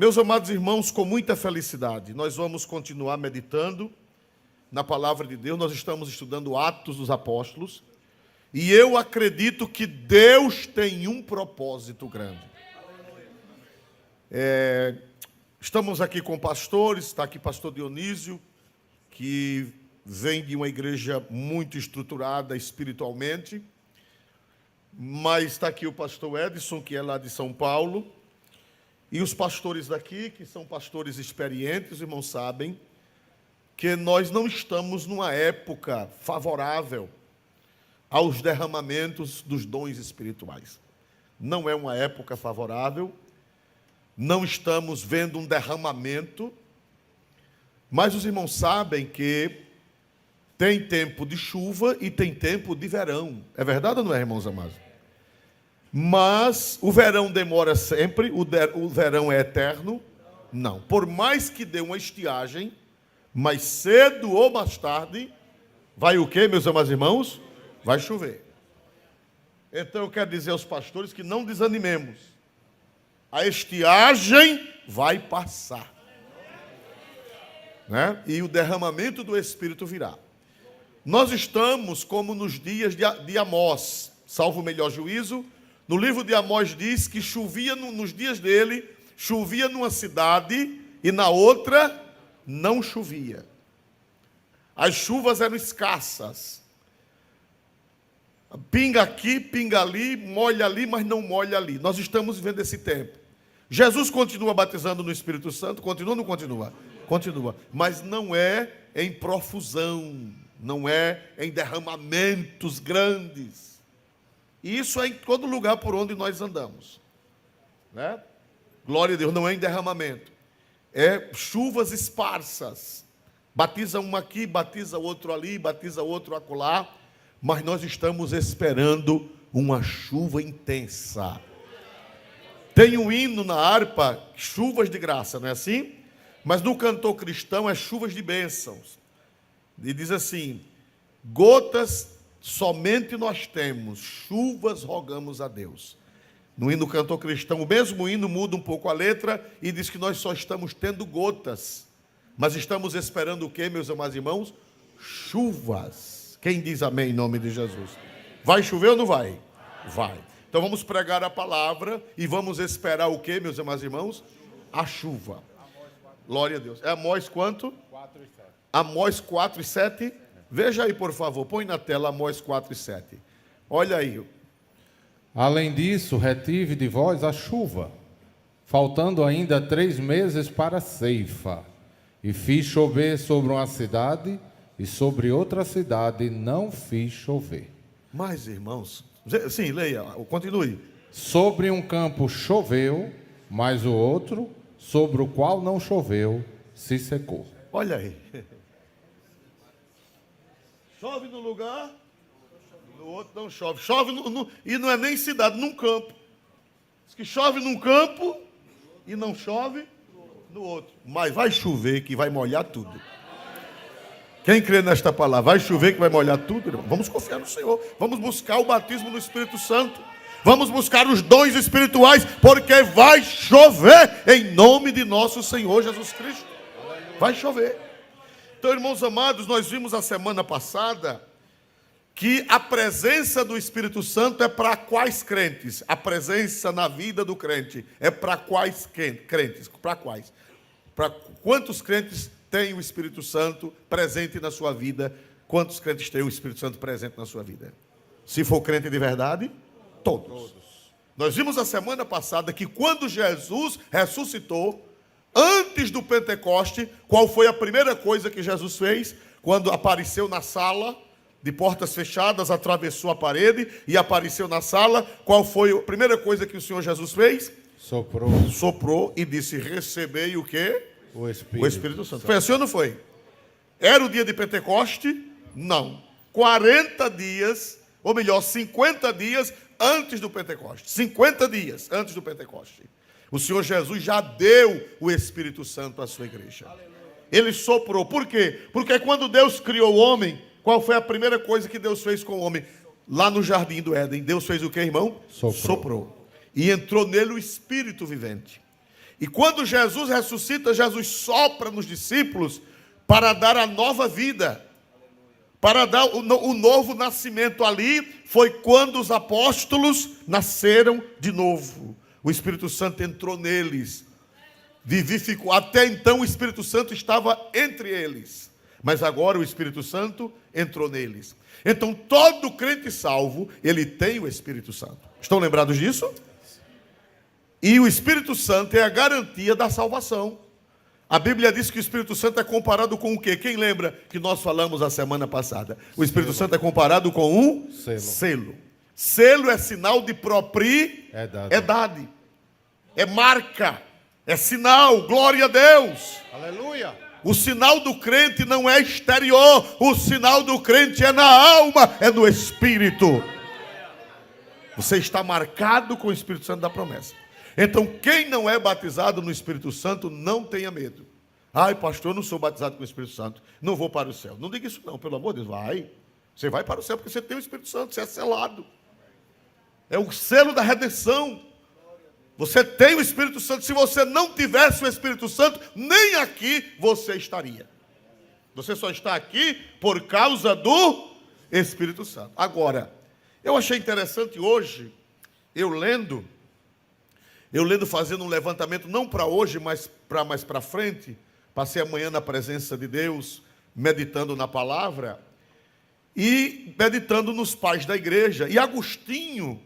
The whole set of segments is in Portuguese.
Meus amados irmãos, com muita felicidade, nós vamos continuar meditando na palavra de Deus. Nós estamos estudando Atos dos Apóstolos e eu acredito que Deus tem um propósito grande. Estamos aqui com pastores, está aqui pastor Dionísio, que vem de uma igreja muito estruturada espiritualmente, mas está aqui o pastor Edson, que é lá de São Paulo, e os pastores daqui, que são pastores experientes, os irmãos sabem que nós não estamos numa época favorável aos derramamentos dos dons espirituais. Não é uma época favorável, não estamos vendo um derramamento, mas os irmãos sabem que tem tempo de chuva e tem tempo de verão. É verdade ou não é, irmãos amados? Mas o verão demora sempre, o verão é eterno? Não. Por mais que dê uma estiagem, mais cedo ou mais tarde, vai o quê, meus amados irmãos? Vai chover. Então eu quero dizer aos pastores que não desanimemos. A estiagem vai passar, né? E o derramamento do Espírito virá. Nós estamos como nos dias de Amós, salvo o melhor juízo. No livro de Amós diz que chovia nos dias dele, chovia numa cidade e na outra não chovia. As chuvas eram escassas. Pinga aqui, pinga ali, mas não molha ali. Nós estamos vivendo esse tempo. Jesus continua batizando no Espírito Santo, continua ou não continua? Continua, mas não é em profusão, não é em derramamentos grandes. E isso é em todo lugar por onde nós andamos, né? Glória a Deus, não é em derramamento, é chuvas esparsas. Batiza um aqui, batiza outro ali, batiza outro acolá, mas nós estamos esperando uma chuva intensa. Tem um hino na harpa, chuvas de graça, não é assim? Mas no cantor cristão é chuvas de bênçãos. E diz assim: gotas somente nós temos, chuvas rogamos a Deus. No hino cantor cristão, o mesmo hino muda um pouco a letra e diz que nós só estamos tendo gotas. Mas estamos esperando o quê, meus amados irmãos? Chuvas. Quem diz amém em nome de Jesus? Vai chover ou não vai? Vai. Então vamos pregar a palavra e vamos esperar o quê, meus amados irmãos? A chuva. Glória a Deus. É Amós quanto? 4 e 7. Amós 4 e 7. Veja aí, por favor. Põe na tela Amós 4 e 7. Olha aí. Além disso, retive de vós a chuva, faltando ainda 3 meses para a ceifa. E fiz chover sobre uma cidade, e sobre outra cidade não fiz chover. Mas, irmãos... Sim, leia, continue. Sobre um campo choveu, mas o outro, sobre o qual não choveu, se secou. Olha aí. Chove no lugar, no outro não chove. Chove e não é nem cidade, num campo. Diz que chove num campo e não chove no outro. Mas vai chover que vai molhar tudo. Quem crê nesta palavra? Vai chover que vai molhar tudo, irmão. Vamos confiar no Senhor. Vamos buscar o batismo no Espírito Santo. Vamos buscar os dons espirituais, porque vai chover em nome de nosso Senhor Jesus Cristo. Vai chover. Então, irmãos amados, nós vimos a semana passada que a presença do Espírito Santo é para quais crentes? A presença na vida do crente é para quais crentes? Para quais? Para quantos crentes tem o Espírito Santo presente na sua vida? Quantos crentes têm o Espírito Santo presente na sua vida? Se for crente de verdade, todos. Nós vimos a semana passada que quando Jesus ressuscitou, antes do Pentecoste, qual foi a primeira coisa que Jesus fez? Quando apareceu na sala, de portas fechadas, atravessou a parede e apareceu na sala, qual foi a primeira coisa que o Senhor Jesus fez? Soprou. Soprou e disse: recebei o quê? O Espírito Santo. Foi assim ou não foi? Era o dia de Pentecoste? Não. 40 dias, ou melhor, 50 dias antes do Pentecoste. 50 dias antes do Pentecoste. O Senhor Jesus já deu o Espírito Santo à sua igreja. Ele soprou. Por quê? Porque quando Deus criou o homem, qual foi a primeira coisa que Deus fez com o homem? Lá no jardim do Éden, Deus fez o quê, irmão? Soprou. E entrou nele o Espírito vivente. E quando Jesus ressuscita, Jesus sopra nos discípulos para dar a nova vida, para dar o novo nascimento. Ali foi quando os apóstolos nasceram de novo. O Espírito Santo entrou neles, vivificou. Até então o Espírito Santo estava entre eles, mas agora o Espírito Santo entrou neles. Então todo crente salvo, ele tem o Espírito Santo. Estão lembrados disso? E o Espírito Santo é a garantia da salvação. A Bíblia diz que o Espírito Santo é comparado com o quê? Quem lembra que nós falamos a semana passada? O Espírito Santo é comparado com um selo. Selo é sinal de propriedade. É marca. É sinal. Glória a Deus. Aleluia. O sinal do crente não é exterior. O sinal do crente é na alma, é no Espírito. Você está marcado com o Espírito Santo da promessa. Então, quem não é batizado no Espírito Santo, não tenha medo. Ai, pastor, eu não sou batizado com o Espírito Santo, não vou para o céu. Não diga isso não, pelo amor de Deus, vai. Você vai para o céu porque você tem o Espírito Santo, você é selado. É o selo da redenção. Você tem o Espírito Santo. Se você não tivesse o Espírito Santo, nem aqui você estaria. Você só está aqui por causa do Espírito Santo. Agora, eu achei interessante hoje, eu lendo fazendo um levantamento, não para hoje, mas para mais para frente. Passei amanhã na presença de Deus, meditando na palavra e meditando nos pais da igreja. E Agostinho,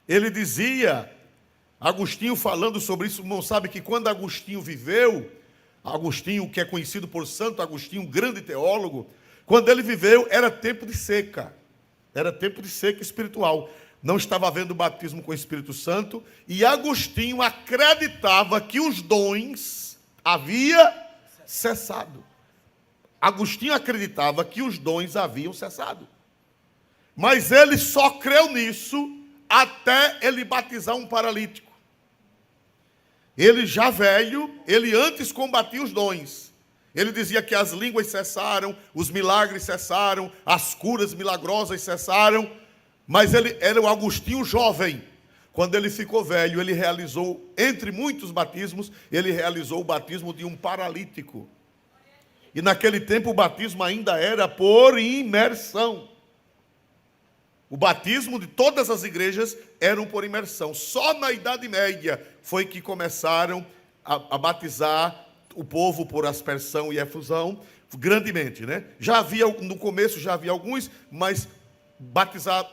ele dizia, Agostinho falando sobre isso, não sabe que quando Agostinho viveu, Agostinho, que é conhecido por Santo Agostinho, um grande teólogo, quando ele viveu, era tempo de seca espiritual. Não estava havendo batismo com o Espírito Santo, e Agostinho acreditava que os dons haviam cessado. Agostinho acreditava que os dons haviam cessado. Mas ele só creu nisso até ele batizar um paralítico. Ele já velho, ele antes combatia os dons. Ele dizia que as línguas cessaram, os milagres cessaram, as curas milagrosas cessaram. Mas ele era o Agostinho jovem. Quando ele ficou velho, ele realizou, entre muitos batismos, ele realizou o batismo de um paralítico. E naquele tempo o batismo ainda era por imersão. O batismo de todas as igrejas eram por imersão. Só na Idade Média foi que começaram a batizar o povo por aspersão e efusão, grandemente, né? Já havia, no começo já havia alguns, mas batizar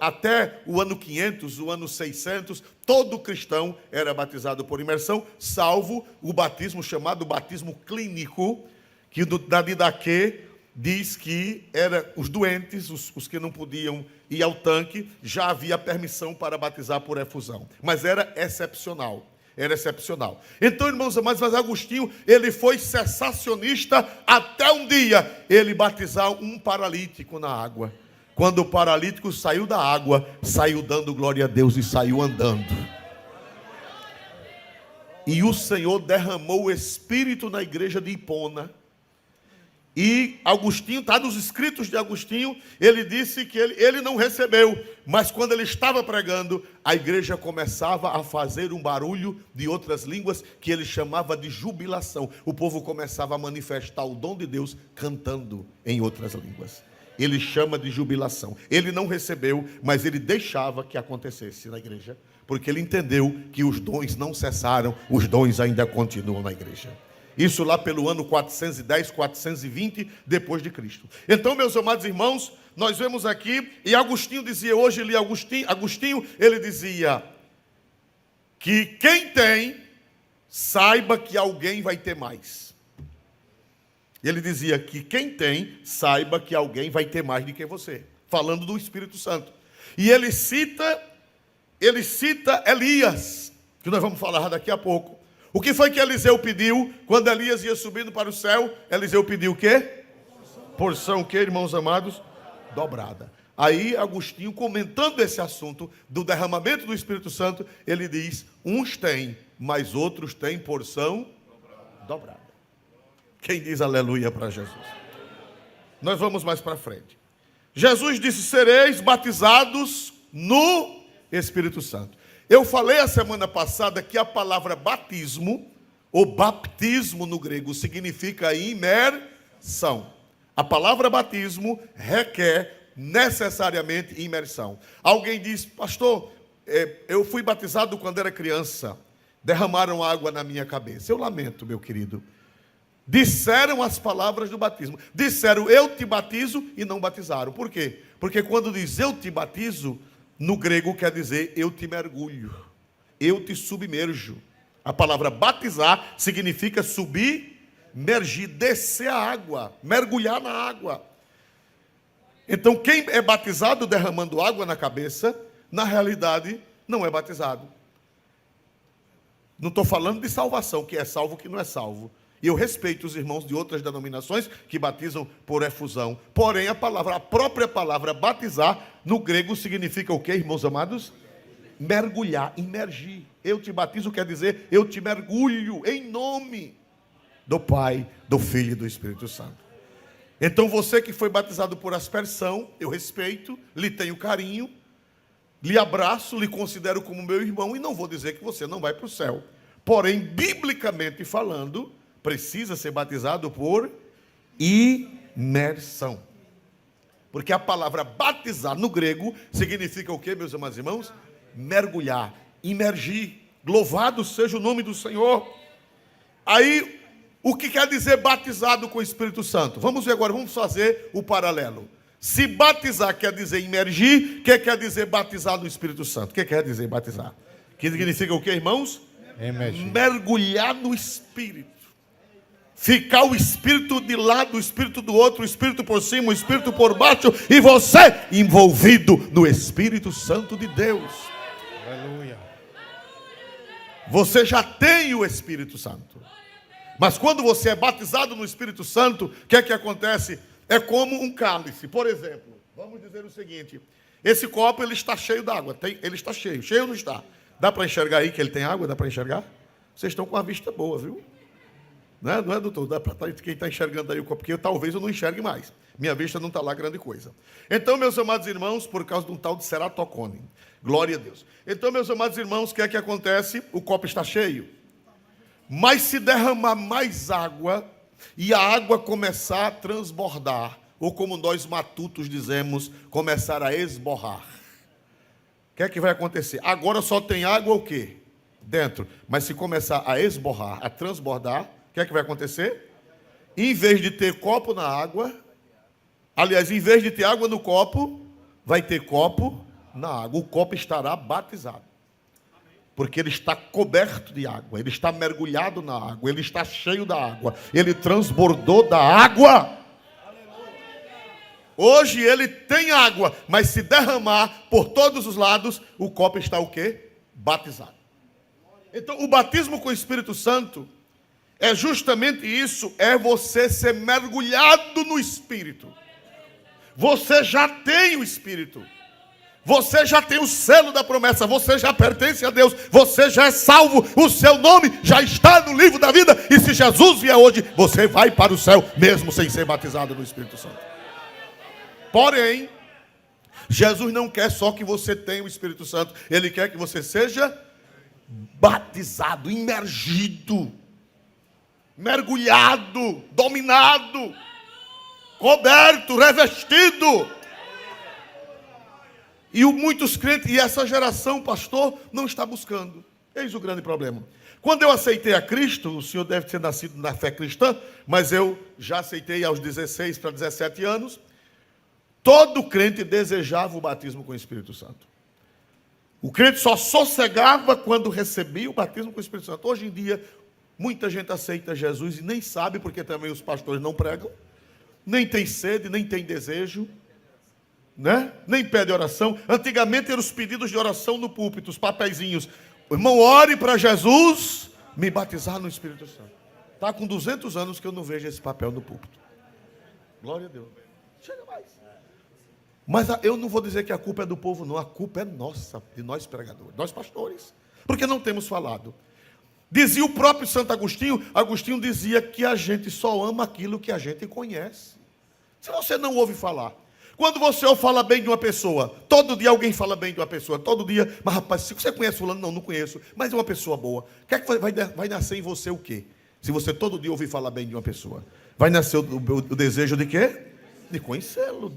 até o ano 500, o ano 600, todo cristão era batizado por imersão, salvo o batismo chamado batismo clínico, que da Didaquê diz que era os doentes, os que não podiam ir ao tanque, já havia permissão para batizar por efusão, mas era excepcional. Era excepcional. Então, irmãos amados, mas Agostinho, ele foi cessacionista até um dia ele batizar um paralítico na água. Quando o paralítico saiu da água, saiu dando glória a Deus e saiu andando. E o Senhor derramou o Espírito na igreja de Hipona. E Agostinho, está nos escritos de Agostinho, ele disse que ele não recebeu, mas quando ele estava pregando, a igreja começava a fazer um barulho de outras línguas que ele chamava de jubilação. O povo começava a manifestar o dom de Deus cantando em outras línguas. Ele chama de jubilação. Ele não recebeu, mas ele deixava que acontecesse na igreja, porque ele entendeu que os dons não cessaram, os dons ainda continuam na igreja. Isso lá pelo ano 410, 420 depois de Cristo. Então, meus amados irmãos, nós vemos aqui, e Agostinho dizia, hoje li Agostinho, ele dizia que quem tem, saiba que alguém vai ter mais. Ele dizia que quem tem, saiba que alguém vai ter mais do que você. Falando do Espírito Santo. E ele cita Elias, que nós vamos falar daqui a pouco. O que foi que Eliseu pediu quando Elias ia subindo para o céu? Eliseu pediu o quê? Porção o quê, irmãos amados? Dobrada. Aí Agostinho, comentando esse assunto do derramamento do Espírito Santo, ele diz, uns têm, mas outros têm porção dobrada. Quem diz aleluia para Jesus? Nós vamos mais para frente. Jesus disse, sereis batizados no Espírito Santo. Eu falei a semana passada que a palavra batismo, ou baptismo no grego, significa imersão. A palavra batismo requer necessariamente imersão. Alguém diz, pastor, eu fui batizado quando era criança, derramaram água na minha cabeça. Eu lamento, meu querido. Disseram as palavras do batismo. Disseram, eu te batizo, e não batizaram. Por quê? Porque quando diz eu te batizo, no grego quer dizer eu te mergulho, eu te submerjo. A palavra batizar significa submergir, descer a água, mergulhar na água. Então quem é batizado derramando água na cabeça, na realidade não é batizado. Não estou falando de salvação, que é salvo, que não é salvo. E eu respeito os irmãos de outras denominações que batizam por efusão. Porém, a própria palavra batizar, no grego significa o quê, irmãos amados? Mergulhar, imergir. Eu te batizo quer dizer, eu te mergulho em nome do Pai, do Filho e do Espírito Santo. Então você que foi batizado por aspersão, eu respeito, lhe tenho carinho, lhe abraço, lhe considero como meu irmão e não vou dizer que você não vai para o céu. Porém, biblicamente falando, precisa ser batizado por imersão. Porque a palavra batizar no grego significa o quê, meus amados irmãos? Mergulhar, imergir. Louvado seja o nome do Senhor. Aí, o que quer dizer batizado com o Espírito Santo? Vamos ver agora, vamos fazer o paralelo. Se batizar quer dizer imergir, o que quer dizer batizar no Espírito Santo? O que quer dizer batizar? Que significa o quê, irmãos? Emergir. Mergulhar no Espírito. Ficar o Espírito de lado, o Espírito do outro, o Espírito por cima, o Espírito por baixo, e você envolvido no Espírito Santo de Deus. Aleluia. Você já tem o Espírito Santo. Mas quando você é batizado no Espírito Santo, o que é que acontece? É como um cálice. Por exemplo, vamos dizer o seguinte: esse copo ele está cheio d'água. Ele está cheio. Cheio ou não está? Dá para enxergar aí que ele tem água? Dá para enxergar? Vocês estão com a vista boa, viu? Não é, doutor? Dá para quem está enxergando aí o copo, porque talvez eu não enxergue mais. Minha vista não está lá grande coisa. Então, meus amados irmãos, por causa de um tal de ceratocone. Glória a Deus. Então, meus amados irmãos, o que é que acontece? O copo está cheio. Mas se derramar mais água e a água começar a transbordar, ou como nós matutos dizemos, começar a esborrar, o que é que vai acontecer? Agora só tem água o quê? Dentro. Mas se começar a esborrar, a transbordar, o que é que vai acontecer? Em vez de ter copo na água, aliás, em vez de ter água no copo, vai ter copo na água. O copo estará batizado. Porque ele está coberto de água, ele está mergulhado na água, ele está cheio da água, ele transbordou da água. Hoje ele tem água, mas se derramar por todos os lados, o copo está o quê? Batizado. Então o batismo com o Espírito Santo é justamente isso, é você ser mergulhado no Espírito. Você já tem o Espírito. Você já tem o selo da promessa, você já pertence a Deus, você já é salvo, o seu nome já está no livro da vida, e se Jesus vier hoje, você vai para o céu, mesmo sem ser batizado no Espírito Santo. Porém, Jesus não quer só que você tenha o Espírito Santo, Ele quer que você seja batizado, imergido, mergulhado, dominado, coberto, revestido. E muitos crentes, e essa geração, pastor, não está buscando. Eis o grande problema. Quando eu aceitei a Cristo, o senhor deve ter nascido na fé cristã, mas eu já aceitei aos 16 para 17 anos. Todo crente desejava o batismo com o Espírito Santo. O crente só sossegava quando recebia o batismo com o Espírito Santo. Hoje em dia, muita gente aceita Jesus e nem sabe, porque também os pastores não pregam, nem tem sede, nem tem desejo, né? Nem pede oração. Antigamente eram os pedidos de oração no púlpito, os papeizinhos. Irmão, ore para Jesus me batizar no Espírito Santo. Está com 200 anos que eu não vejo esse papel no púlpito. Glória a Deus. Chega mais. Mas eu não vou dizer que a culpa é do povo, não. A culpa é nossa, de nós pregadores, nós pastores. Porque não temos falado. Dizia o próprio Santo Agostinho, Agostinho dizia que a gente só ama aquilo que a gente conhece. Se você não ouve falar. Quando você fala bem de uma pessoa, todo dia alguém fala bem de uma pessoa, todo dia, mas rapaz, se você conhece fulano, não conheço, mas é uma pessoa boa. O que é que vai nascer em você o quê? Se você todo dia ouvir falar bem de uma pessoa, vai nascer o desejo de quê? De conhecê-lo.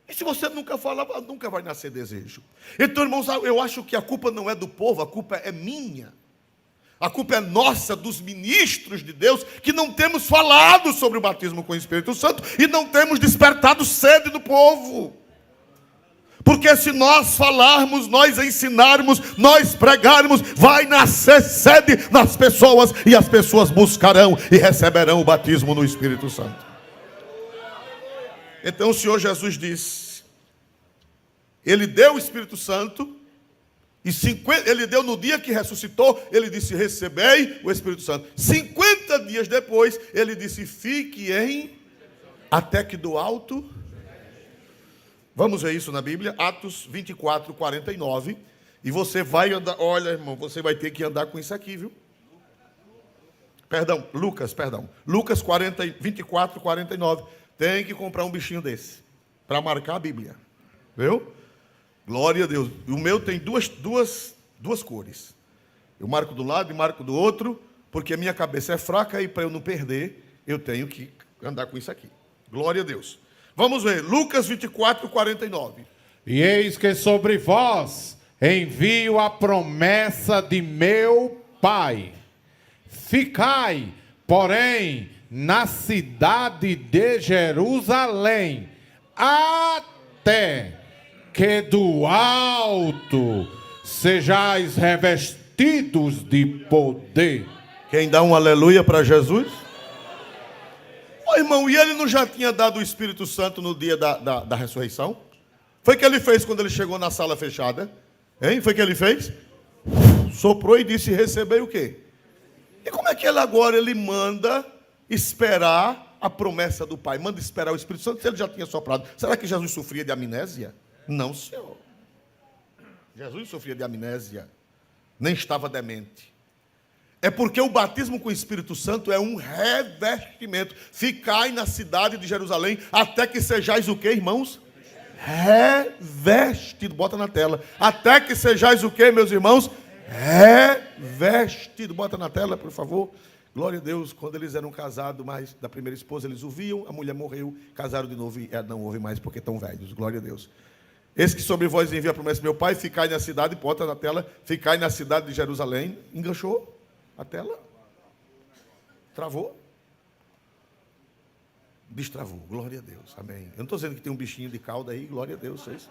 E se você nunca falar, nunca vai nascer desejo. Então, irmãos, eu acho que a culpa não é do povo, a culpa é minha. A culpa é nossa, dos ministros de Deus, que não temos falado sobre o batismo com o Espírito Santo e não temos despertado sede do povo. Porque se nós falarmos, nós ensinarmos, nós pregarmos, vai nascer sede nas pessoas e as pessoas buscarão e receberão o batismo no Espírito Santo. Então o Senhor Jesus disse, Ele deu o Espírito Santo, e Ele deu no dia que ressuscitou, Ele disse, recebei o Espírito Santo. 50 dias depois, Ele disse, fique até que do alto. Vamos ver isso na Bíblia, Atos 24, 49. E você vai andar, olha irmão, você vai ter que andar com isso aqui, viu? Lucas 24, 49. Tem que comprar um bichinho desse, para marcar a Bíblia, viu? Glória a Deus. O meu tem duas cores. Eu marco do lado e marco do outro, porque a minha cabeça é fraca e para eu não perder, eu tenho que andar com isso aqui. Glória a Deus. Vamos ver, Lucas 24, 49. E eis que sobre vós envio a promessa de meu Pai. Ficai, porém, na cidade de Jerusalém, até que do alto sejais revestidos de poder. Quem dá um aleluia para Jesus? Ô irmão, e ele não já tinha dado o Espírito Santo no dia da ressurreição? Foi o que ele fez quando ele chegou na sala fechada? Hein? Foi o que ele fez? Soprou e disse, recebei o quê? E como é que ele agora manda esperar a promessa do Pai? Manda esperar o Espírito Santo se ele já tinha soprado. Será que Jesus sofria de amnésia? Não, Senhor. Jesus sofria de amnésia. Nem estava demente. É porque o batismo com o Espírito Santo é um revestimento. Ficai na cidade de Jerusalém até que sejais o quê, irmãos? Revestido. Bota na tela. Até que sejais o quê, meus irmãos? Revestido. Bota na tela, por favor. Glória a Deus. Quando eles eram casados, mas da primeira esposa eles ouviam, a mulher morreu, casaram de novo e não ouvem mais porque estão velhos. Glória a Deus. Esse que sobre vós envia a promessa do meu Pai, ficai na cidade, bota na tela, ficai na cidade de Jerusalém. Enganchou a tela? Travou? Destravou, glória a Deus, amém. Eu não estou dizendo que tem um bichinho de cauda aí, glória a Deus, vocês.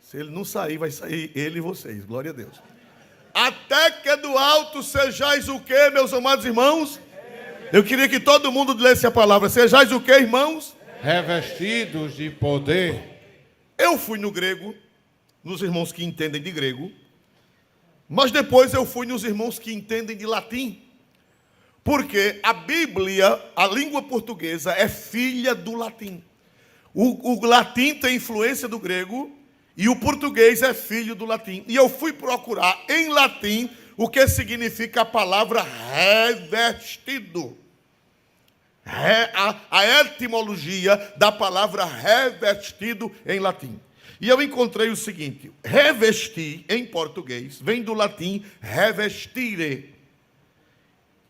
Se ele não sair, vai sair ele e vocês, glória a Deus. Até que do alto sejais o quê, meus amados irmãos? Eu queria que todo mundo lesse a palavra, sejais o quê, irmãos? Revestidos de poder. Eu fui no grego, nos irmãos que entendem de grego, mas depois eu fui nos irmãos que entendem de latim. Porque a Bíblia, a língua portuguesa, é filha do latim. O latim tem influência do grego e o português é filho do latim. E eu fui procurar em latim o que significa a palavra revestido. A etimologia da palavra revestido em latim. E eu encontrei o seguinte: revestir em português vem do latim revestire,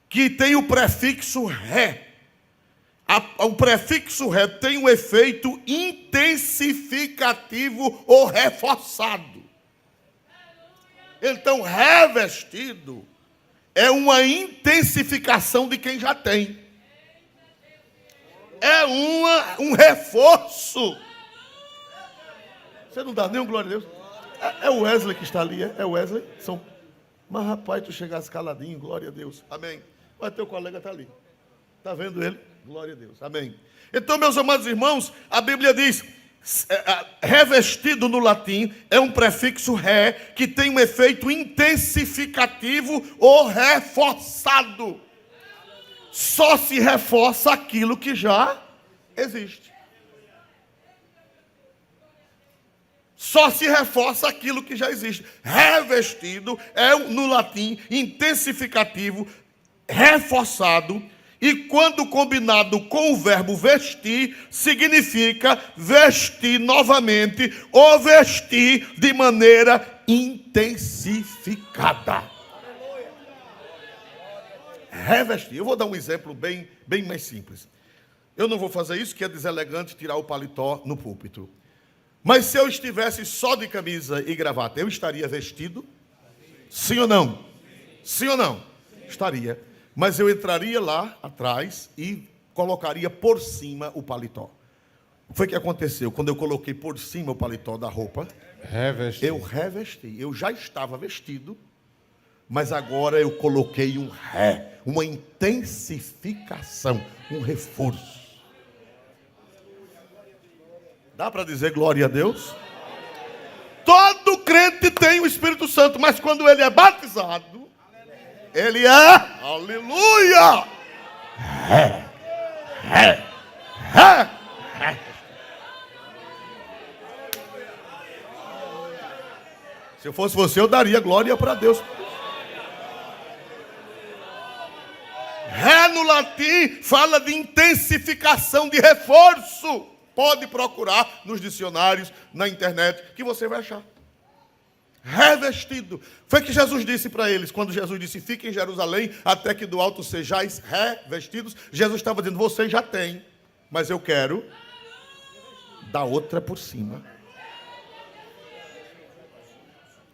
que tem o prefixo re. O prefixo re tem um efeito intensificativo ou reforçado. Então, revestido é uma intensificação de quem já tem. É um reforço. Você não dá nenhum glória a Deus? É o Wesley que está ali, é o Wesley? Mas rapaz, tu chegasse caladinho, glória a Deus, amém. Mas teu colega está ali, está vendo ele? Glória a Deus, amém. Então, meus amados irmãos, a Bíblia diz, revestido no latim é um prefixo re, que tem um efeito intensificativo ou reforçado. Só se reforça aquilo que já existe. Só se reforça aquilo que já existe. Revestido é, no latim, intensificativo, reforçado. E quando combinado com o verbo vestir, significa vestir novamente ou vestir de maneira intensificada. Revestir. Eu vou dar um exemplo bem mais simples. Eu não vou fazer isso, que é deselegante tirar o paletó no púlpito. Mas se eu estivesse só de camisa e gravata, eu estaria vestido? Sim ou não? Sim ou não? Estaria. Mas eu entraria lá atrás e colocaria por cima o paletó. O que foi que aconteceu? Quando eu coloquei por cima o paletó da roupa, eu revesti. Eu já estava vestido, mas agora eu coloquei uma intensificação, um reforço. Dá para dizer glória a Deus? Todo crente tem o Espírito Santo, mas quando ele é batizado, ele é, aleluia! Se eu fosse você, eu daria glória para Deus. Ré no latim fala de intensificação, de reforço. Pode procurar nos dicionários, na internet, que você vai achar. Revestido. Foi que Jesus disse para eles, quando Jesus disse, fiquem em Jerusalém, até que do alto sejais revestidos. Jesus estava dizendo, vocês já têm, mas eu quero dar outra por cima.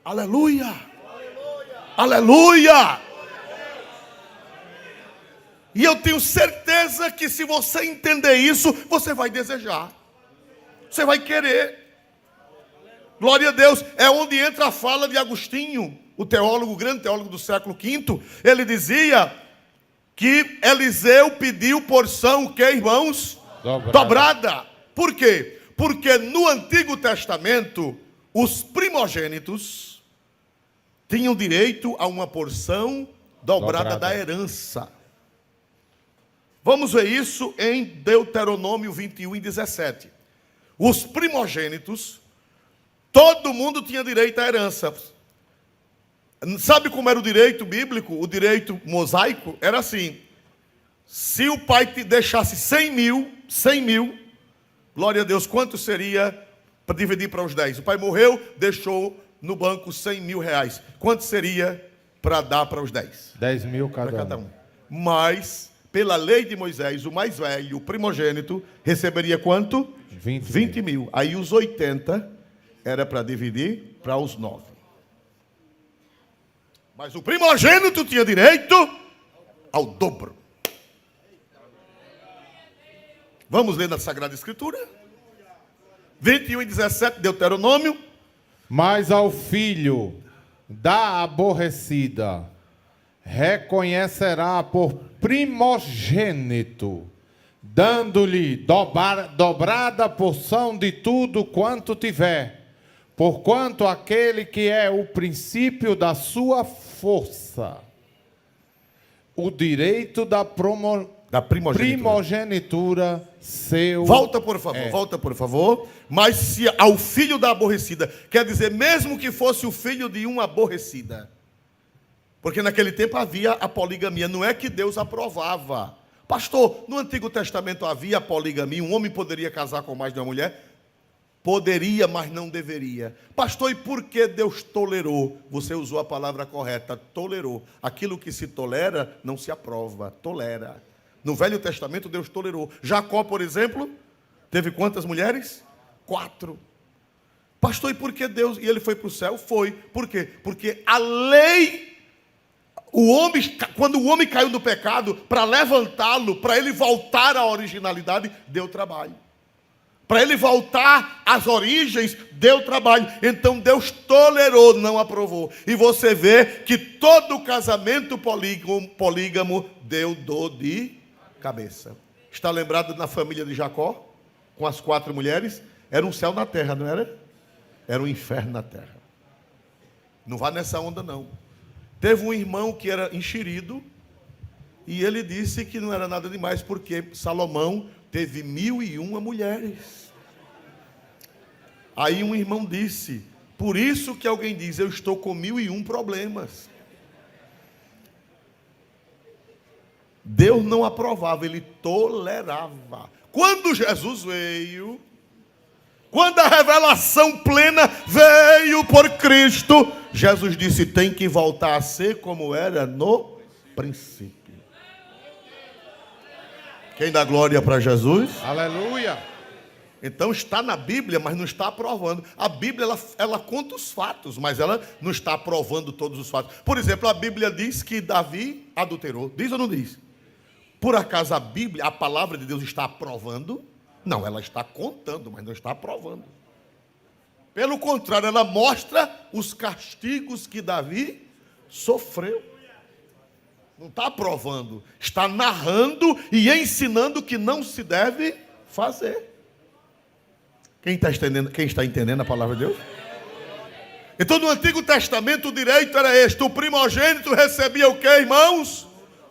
Aleluia! Aleluia! E eu tenho certeza que se você entender isso, você vai desejar. Você vai querer. Glória a Deus. É onde entra a fala de Agostinho, o teólogo, o grande teólogo do século V. Ele dizia que Eliseu pediu porção, o que, irmãos? Dobrada. Por quê? Porque no Antigo Testamento, os primogênitos tinham direito a uma porção dobrada da herança. Vamos ver isso em Deuteronômio 21 e 17. Os primogênitos, todo mundo tinha direito à herança. Sabe como era o direito bíblico? O direito mosaico era assim. Se o pai te deixasse 100 mil, glória a Deus, quanto seria para dividir para os 10? O pai morreu, deixou no banco 100 mil reais. Quanto seria para dar para os 10? 10 mil cada um. Mas, pela lei de Moisés, o mais velho, o primogênito, receberia quanto? 20 mil. Aí os 80 era para dividir para os 9. Mas o primogênito tinha direito ao dobro. Vamos ler na Sagrada Escritura? 21 e 17, Deuteronômio. Mas ao filho da aborrecida reconhecerá por primogênito, dando-lhe dobrada porção de tudo quanto tiver, porquanto aquele que é o princípio da sua força, o direito da primogenitura seu. Volta, por favor. Mas se ao filho da aborrecida, quer dizer, mesmo que fosse o filho de uma aborrecida, porque naquele tempo havia a poligamia, não é que Deus aprovava. Pastor, no Antigo Testamento havia a poligamia, um homem poderia casar com mais de uma mulher? Poderia, mas não deveria. Pastor, e por que Deus tolerou? Você usou a palavra correta, tolerou. Aquilo que se tolera, não se aprova, tolera. No Velho Testamento, Deus tolerou. Jacó, por exemplo, teve quantas mulheres? 4. Pastor, e por que Deus... E ele foi para o céu? Foi. Por quê? Porque a lei... Quando o homem caiu no pecado, para levantá-lo, para ele voltar à originalidade, deu trabalho. Para ele voltar às origens, deu trabalho. Então Deus tolerou, não aprovou. E você vê que todo casamento polígamo deu dor de cabeça. Está lembrado na família de Jacó? Com as 4 mulheres? Era um céu na terra, não era? Era um inferno na terra. Não vá nessa onda, não. Teve um irmão que era enxerido, e ele disse que não era nada demais, porque Salomão teve 1001 mulheres. Aí um irmão disse, por isso que alguém diz, eu estou com 1001 problemas. Deus não aprovava, ele tolerava. Quando Jesus veio, quando a revelação plena veio por Cristo, Jesus disse: tem que voltar a ser como era no princípio. Quem dá glória para Jesus? Aleluia. Então está na Bíblia, mas não está aprovando. A Bíblia, ela conta os fatos, mas ela não está aprovando todos os fatos. Por exemplo, a Bíblia diz que Davi adulterou. Diz ou não diz? Por acaso a Bíblia, a palavra de Deus está aprovando? Não, ela está contando, mas não está aprovando. Pelo contrário, ela mostra os castigos que Davi sofreu. Não está aprovando, está narrando e ensinando o que não se deve fazer. Quem está entendendo a palavra de Deus? Então, no Antigo Testamento, o direito era este: o primogênito recebia o quê, irmãos?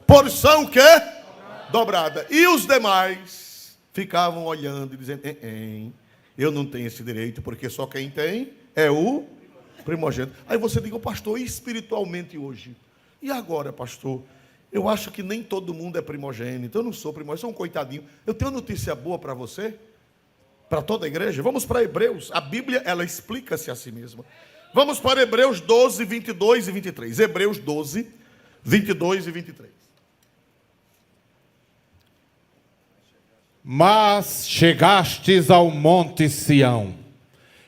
Porção o quê? Dobrada. E os demais ficavam olhando e dizendo: eu não tenho esse direito, porque só quem tem é o primogênito. Aí você diga: pastor, e espiritualmente hoje? E agora, pastor? Eu acho que nem todo mundo é primogênito. Eu não sou primogênito, eu sou um coitadinho. Eu tenho uma notícia boa para você, para toda a igreja. Vamos para Hebreus. A Bíblia, ela explica-se a si mesma. Vamos para Hebreus 12, 22 e 23. Hebreus 12, 22 e 23. Mas chegastes ao monte Sião,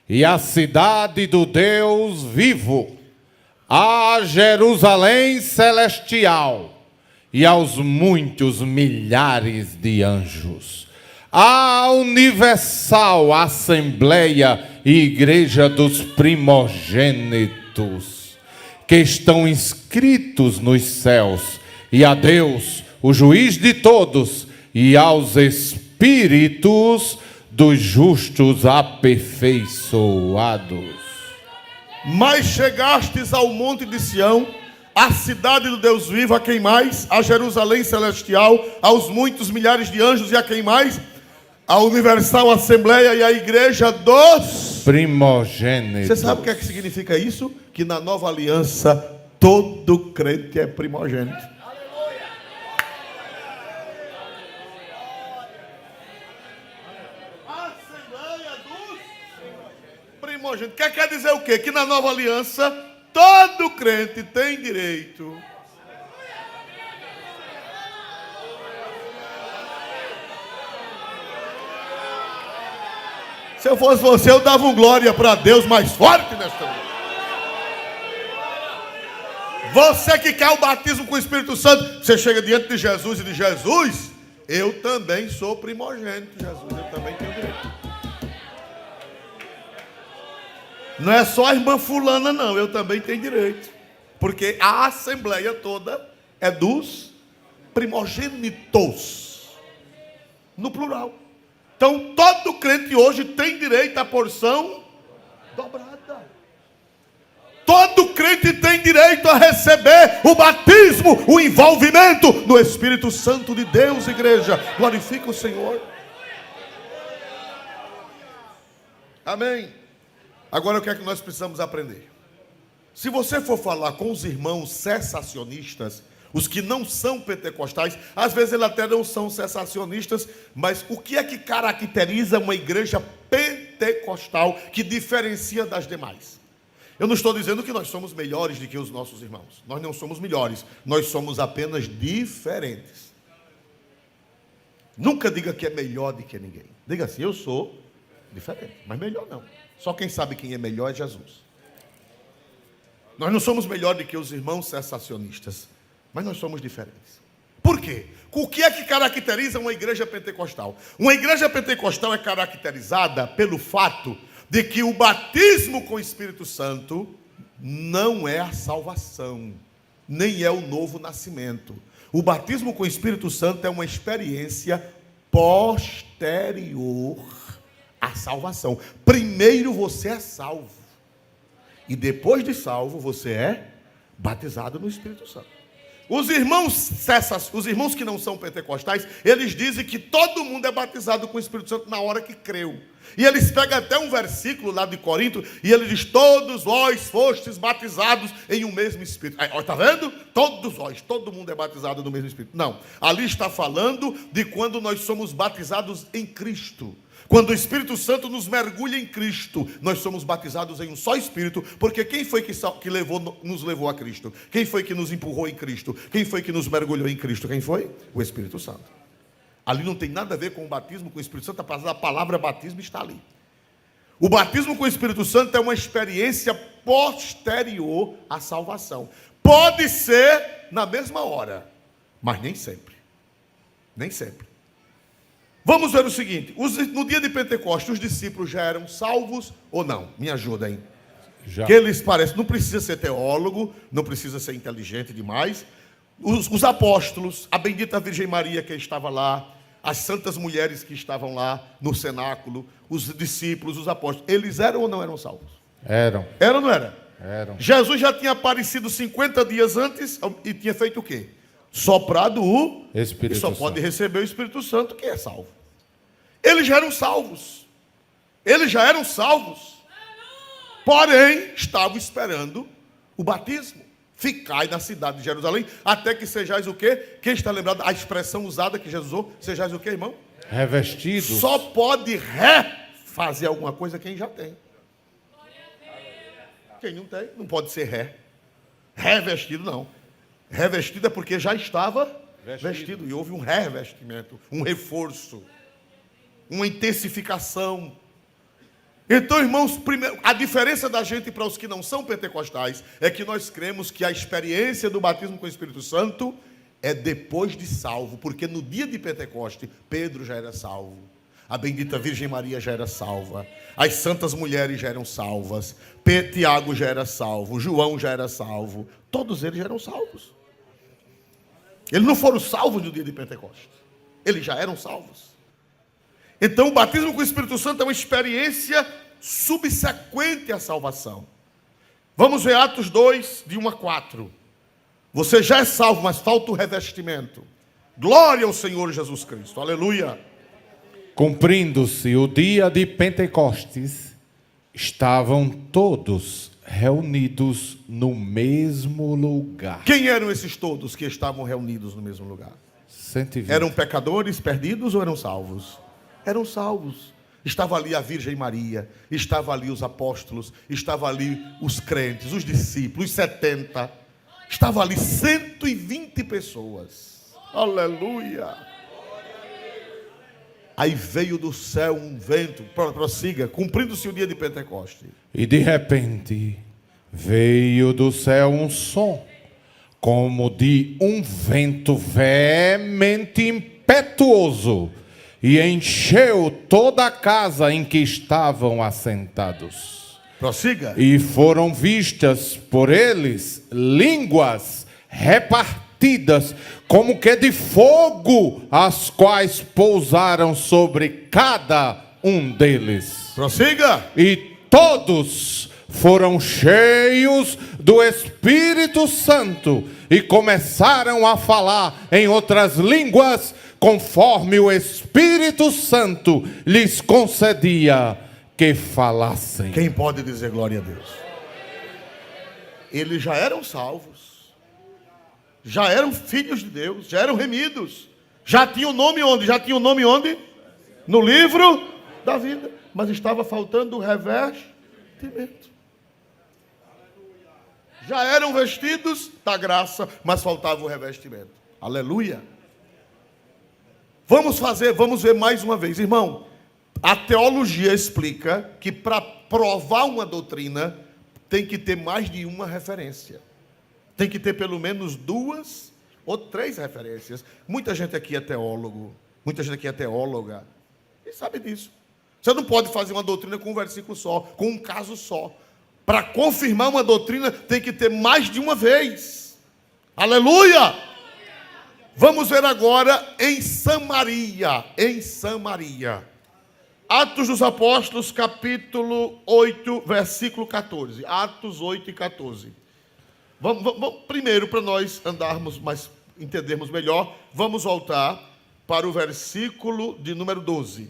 e à cidade do Deus vivo, a Jerusalém celestial, e aos muitos milhares de anjos, a universal Assembleia e Igreja dos primogênitos, que estão inscritos nos céus, e a Deus, o juiz de todos, e aos espíritos dos justos aperfeiçoados. Mas chegastes ao monte de Sião, à cidade do Deus vivo, a quem mais? A Jerusalém celestial, aos muitos milhares de anjos, e a quem mais? A universal Assembleia e a igreja dos primogênitos. Você sabe o que é que significa isso? Que na nova aliança todo crente é primogênito. Assembleia dos primogênitos. Quer dizer o quê? Que na nova aliança todo crente tem direito. Se eu fosse você, eu dava um glória para Deus mais forte nesta noite. Você que quer o batismo com o Espírito Santo, você chega diante de Jesus e diz: Jesus, eu também sou primogênito. Jesus, eu também tenho direito. Não é só a irmã fulana, não, eu também tenho direito. Porque a assembleia toda é dos primogênitos, no plural. Então, todo crente hoje tem direito à porção dobrada. Todo crente tem direito a receber o batismo, o envolvimento no Espírito Santo de Deus, igreja. Glorifica o Senhor. Amém. Agora, o que é que nós precisamos aprender? Se você for falar com os irmãos cessacionistas, os que não são pentecostais, às vezes eles até não são cessacionistas, mas o que é que caracteriza uma igreja pentecostal que diferencia das demais? Eu não estou dizendo que nós somos melhores do que os nossos irmãos. Nós não somos melhores, nós somos apenas diferentes. Nunca diga que é melhor do que ninguém. Diga assim: eu sou diferente, mas melhor não. Só quem sabe quem é melhor é Jesus. Nós não somos melhor do que os irmãos cessacionistas, mas nós somos diferentes. Por quê? O que é que caracteriza uma igreja pentecostal? Uma igreja pentecostal é caracterizada pelo fato de que o batismo com o Espírito Santo não é a salvação, nem é o novo nascimento. O batismo com o Espírito Santo é uma experiência posterior à salvação. Primeiro você é salvo, e depois de salvo você é batizado no Espírito Santo. Os irmãos que não são pentecostais, eles dizem que todo mundo é batizado com o Espírito Santo na hora que creu. E eles pegam até um versículo lá de Corinto, e ele diz: todos vós fostes batizados em um mesmo Espírito. Está vendo? Todos vós, todo mundo é batizado no mesmo Espírito. Não, ali está falando de quando nós somos batizados em Cristo. Quando o Espírito Santo nos mergulha em Cristo, nós somos batizados em um só Espírito, porque quem foi que nos levou a Cristo? Quem foi que nos empurrou em Cristo? Quem foi que nos mergulhou em Cristo? Quem foi? O Espírito Santo. Ali não tem nada a ver com o batismo com o Espírito Santo, apesar da palavra batismo está ali. O batismo com o Espírito Santo é uma experiência posterior à salvação. Pode ser na mesma hora, mas nem sempre. Nem sempre. Vamos ver o seguinte: no dia de Pentecostes, os discípulos já eram salvos ou não? Me ajuda, hein? Já. Que eles parecem, não precisa ser teólogo, não precisa ser inteligente demais. Os apóstolos, a bendita Virgem Maria que estava lá, as santas mulheres que estavam lá no cenáculo, os discípulos, os apóstolos, eles eram ou não eram salvos? Eram. Era ou não era? Eram. Jesus já tinha aparecido 50 dias antes e tinha feito o quê? Soprado o Espírito e só Santo. pode receber o Espírito Santo que é salvo. Eles já eram salvos. Eles já eram salvos. Porém, estavam esperando o batismo. Ficai na cidade de Jerusalém, até que sejais o quê? Quem está lembrado? A expressão usada que Jesus usou, sejais o quê, irmão? Revestidos. Só pode refazer alguma coisa quem já tem. Quem não tem, não pode ser revestido, não. Revestido é porque já estava vestido. E houve um revestimento, um reforço, uma intensificação. Então, irmãos, primeiro, a diferença da gente para os que não são pentecostais é que nós cremos que a experiência do batismo com o Espírito Santo é depois de salvo, porque no dia de Pentecoste, Pedro já era salvo, a bendita Virgem Maria já era salva, as santas mulheres já eram salvas, Tiago já era salvo, João já era salvo, todos eles já eram salvos. Eles não foram salvos no dia de Pentecoste, eles já eram salvos. Então, o batismo com o Espírito Santo é uma experiência subsequente à salvação. Vamos ver Atos 2, de 1 a 4. Você já é salvo, mas falta o revestimento. Glória ao Senhor Jesus Cristo. Aleluia. Cumprindo-se o dia de Pentecostes, estavam todos reunidos no mesmo lugar. Quem eram esses todos que estavam reunidos no mesmo lugar? 120. Eram pecadores perdidos ou eram salvos? Eram salvos. Estava ali a Virgem Maria, estava ali os apóstolos, estava ali os crentes, os discípulos, os 70. Estava ali 120 pessoas. Aleluia. Aí veio do céu um vento, prossiga, cumprindo-se o dia de Pentecoste. E de repente veio do céu um som, como de um vento veemente impetuoso, e encheu toda a casa em que estavam assentados. Prossiga. E foram vistas por eles línguas repartidas, como que de fogo, as quais pousaram sobre cada um deles. Prossiga. E todos foram cheios do Espírito Santo e começaram a falar em outras línguas, conforme o Espírito Santo lhes concedia que falassem. Quem pode dizer glória a Deus? Eles já eram salvos, já eram filhos de Deus, já eram remidos, já tinham nome onde? Já tinham nome onde? No livro da vida, mas estava faltando o revestimento. Já eram vestidos da graça, mas faltava o revestimento. Aleluia. Vamos ver mais uma vez, irmão. A teologia explica que para provar uma doutrina tem que ter mais de uma referência. Tem que ter pelo menos 2 ou 3 referências. Muita gente aqui é teólogo, muita gente aqui é teóloga e sabe disso. Você não pode fazer uma doutrina com um versículo só, com um caso só. Para confirmar uma doutrina tem que ter mais de uma vez. Aleluia! Vamos ver agora em Samaria. Em Samaria. Atos dos Apóstolos, capítulo 8, versículo 14. Atos 8 e 14. Primeiro, para nós andarmos mais, entendermos melhor, vamos voltar para o versículo de número 12.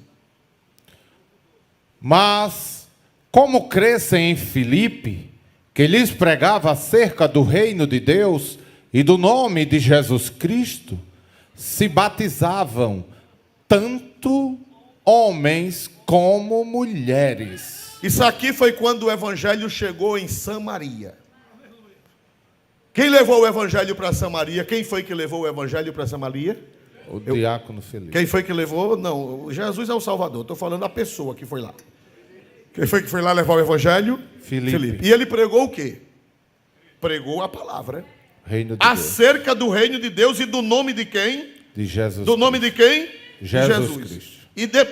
Mas, como crescem em Filipe, que lhes pregava acerca do reino de Deus e do nome de Jesus Cristo, se batizavam tanto homens como mulheres. Isso aqui foi quando o evangelho chegou em Samaria. Quem levou o evangelho para Samaria? Quem foi que levou o evangelho para Samaria? O diácono Filipe. Quem foi que levou? Não, Jesus é o Salvador. Estou falando a pessoa que foi lá. Quem foi que foi lá levar o evangelho? Filipe. E ele pregou o quê? Pregou a palavra. Reino de Deus. Acerca do reino de Deus e do nome de quem? De Jesus. Do nome de quem? Jesus Cristo.